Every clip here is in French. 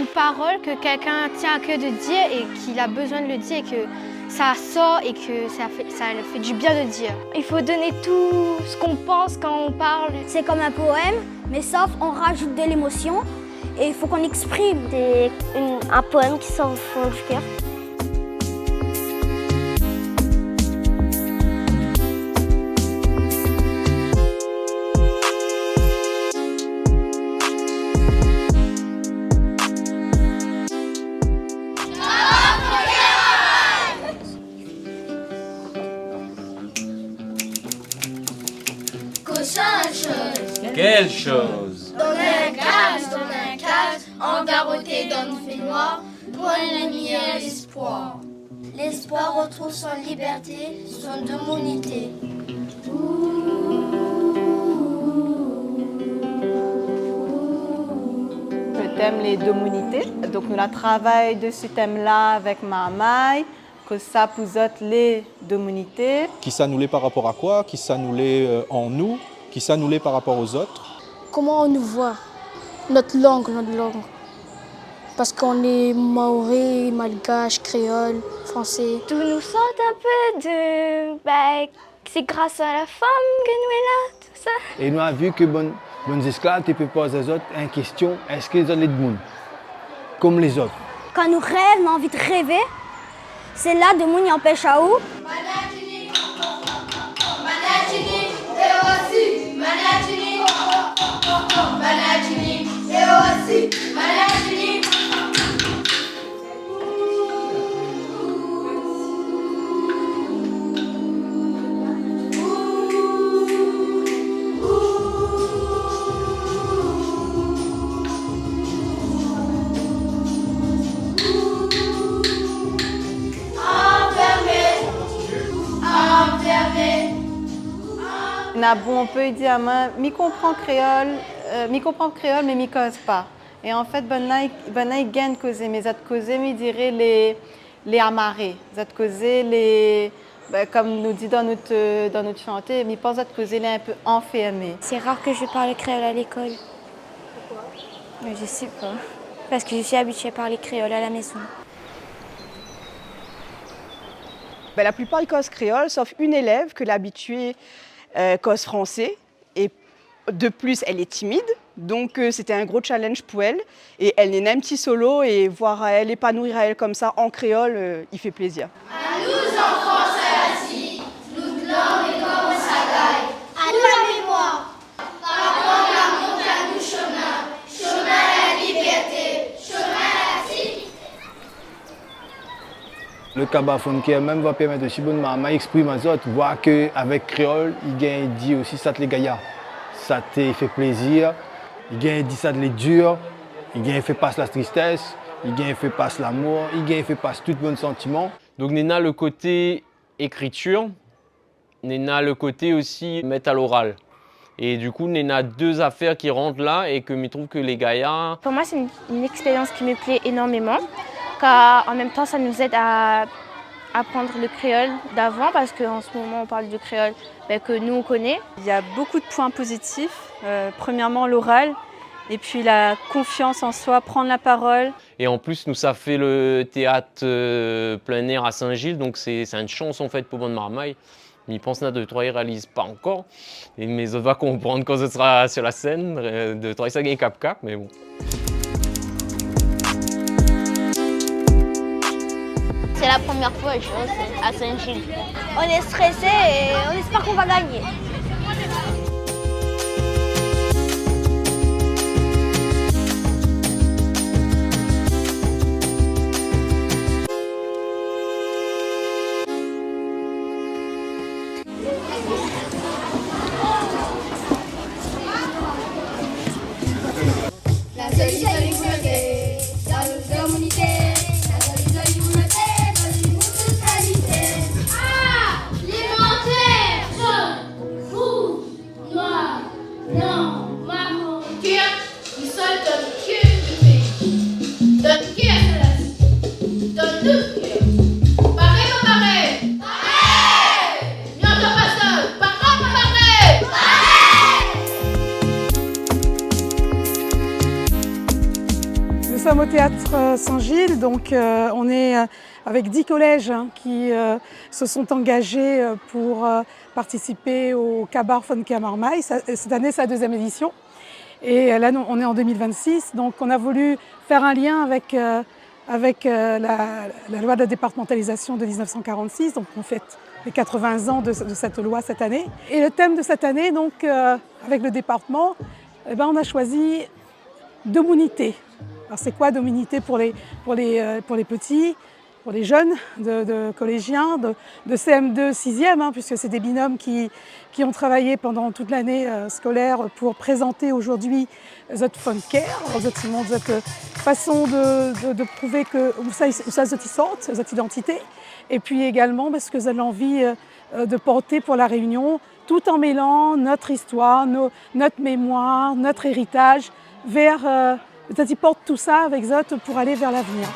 une parole que quelqu'un tient à cœur de dire et qu'il a besoin de le dire et que ça sort et que ça fait du bien de dire. Il faut donner tout ce qu'on pense quand on parle. C'est comme un poème, mais sauf on rajoute de l'émotion et il faut qu'on exprime. C'est un poème qui sort au fond du cœur. Quelle chose? Dans un cage, engarrotté dans une fée noire, point l'ennemi à l'espoir. L'espoir retrouve son liberté, son immunité. Le thème, les domonités. Donc, nous travaillons de ce thème-là avec Mahamai, que ça pour autres les domonités. Qui ça nous l'est par rapport à quoi? Qui ça nous l'est en nous? Qui ça nous l'est par rapport aux autres? Comment on nous voit? Notre langue. Parce qu'on est maoré, malgache, créole, français. Tout nous sort un peu de... c'est grâce à la femme que nous est là, tout ça. Et nous avons vu que bonnes esclaves, tu peux poser aux autres une question, est-ce qu'ils ont les monde comme les autres? Quand nous rêvons, on a envie de rêver, c'est là de moun y empêche à où? On peut dire, je comprends créole, mais je ne cause pas. Et en fait, je gagne causer, mais ça causer, je dirais, les amarrés. Ça causer les, comme nous dit dans notre chantier, je pense que ça causer les un peu enfermés. C'est rare que je parle créole à l'école. Pourquoi? Je sais pas. Parce que je suis habituée à parler créole à la maison. La plupart ils causent créole, sauf une élève que l'habituée cause français. Et de plus, elle est timide. Donc c'était un gros challenge pour elle. Et elle n'est un petit solo et voir elle épanouir elle comme ça en créole, il fait plaisir. À nous enfants Salati, nous langue et comme ça gaille. À nous la mémoire. Apprendre la montagne du chemin à la liberté, chemin à la vie. Le Kabafon qui même va permettre aussi bonne maman exprimer aux autres, voir qu'avec créole, il gagne dit aussi ça te les gaillards. Ça te fait plaisir, il gagne dit ça te les dur, il gagne fait passer la tristesse, il gagne fait passer l'amour, il gagne fait passer tout bon sentiment. Donc Néna le côté écriture, Néna le côté aussi mettre à l'oral. Et du coup, Néna deux affaires qui rentrent là et que je trouve que les gaillards... Pour moi, c'est une expérience qui me plaît énormément, car en même temps, ça nous aide à apprendre le créole d'avant, parce qu'en ce moment, on parle du créole que nous, on connaît. Il y a beaucoup de points positifs. Premièrement, l'oral, et puis la confiance en soi, prendre la parole. Et en plus, nous, ça fait le théâtre plein air à Saint-Gilles, donc c'est une chance en fait pour Bonne Marmaille. Mais ils pensent que de trois, ils ne réalisent pas encore. Mais on va comprendre quand ce sera sur la scène, de trois, ça gagne cap-cap, mais bon. C'est la première fois que je joue à Saint-Gilles. On est stressé et on espère qu'on va gagner. La solution est communauté, dans nos communautés. La solution est communauté, dans une mutualité. Ah, l'élémentaire, jaune, rouge, noir, blanc, marron. Qui il seul donne que de fait. Donne qui à cela? Donne deux cœurs. Pareil ou pareil? Pareil! N'entends pas ça. Pareil ou pareil? Nous sommes au théâtre Saint-Gilles, donc on est avec 10 collèges qui se sont engagés pour participer au Kabar Funke à Marmaille. Cette année, c'est la 2e édition. Et là, on est en 2026, donc on a voulu faire un lien avec la loi de la départementalisation de 1946, donc on fête les 80 ans de cette loi cette année. Et le thème de cette année, donc, avec le département, on a choisi Domunité. Alors c'est quoi Domunité pour les petits, pour les jeunes de collégiens, de CM2, 6e, puisque c'est des binômes qui ont travaillé pendant toute l'année scolaire pour présenter aujourd'hui cette funker, cette façon de prouver que cette identité, et puis également parce que vous avez envie de porter pour la Réunion, tout en mêlant notre histoire, notre mémoire, notre héritage, vers, ils portent tout ça avec Zot pour aller vers l'avenir.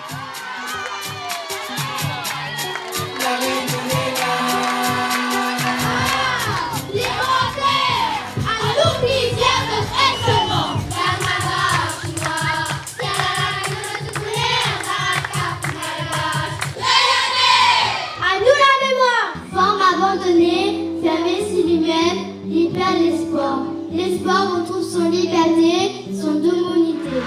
Fermé sur lui-même, il perd l'espoir. L'espoir retrouve son liberté, son domunité.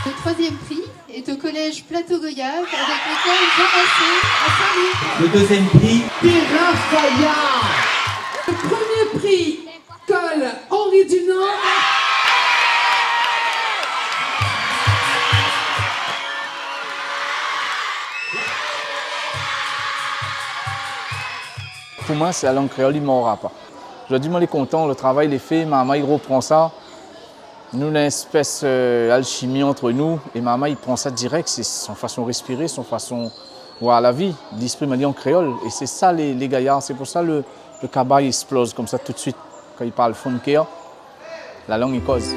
Le 3e prix est au collège Plateau Goyave avec l'école Jean Massé à Saint-Louis. Le 2e prix, Terra Fayard. Le 1er prix, école Henri Dunant. Pour moi, c'est la langue créole, il ne m'aura pas. Je dis, moi, il est content, le travail il est fait, maman, il reprend ça. Nous, une espèce d'alchimie entre nous, et maman, il prend ça direct, c'est son façon de respirer, son façon de voir la vie. L'esprit m'a dit en créole, et c'est ça les gaillards, c'est pour ça le Kabar explose comme ça tout de suite. Quand il parle funker, la langue il cause.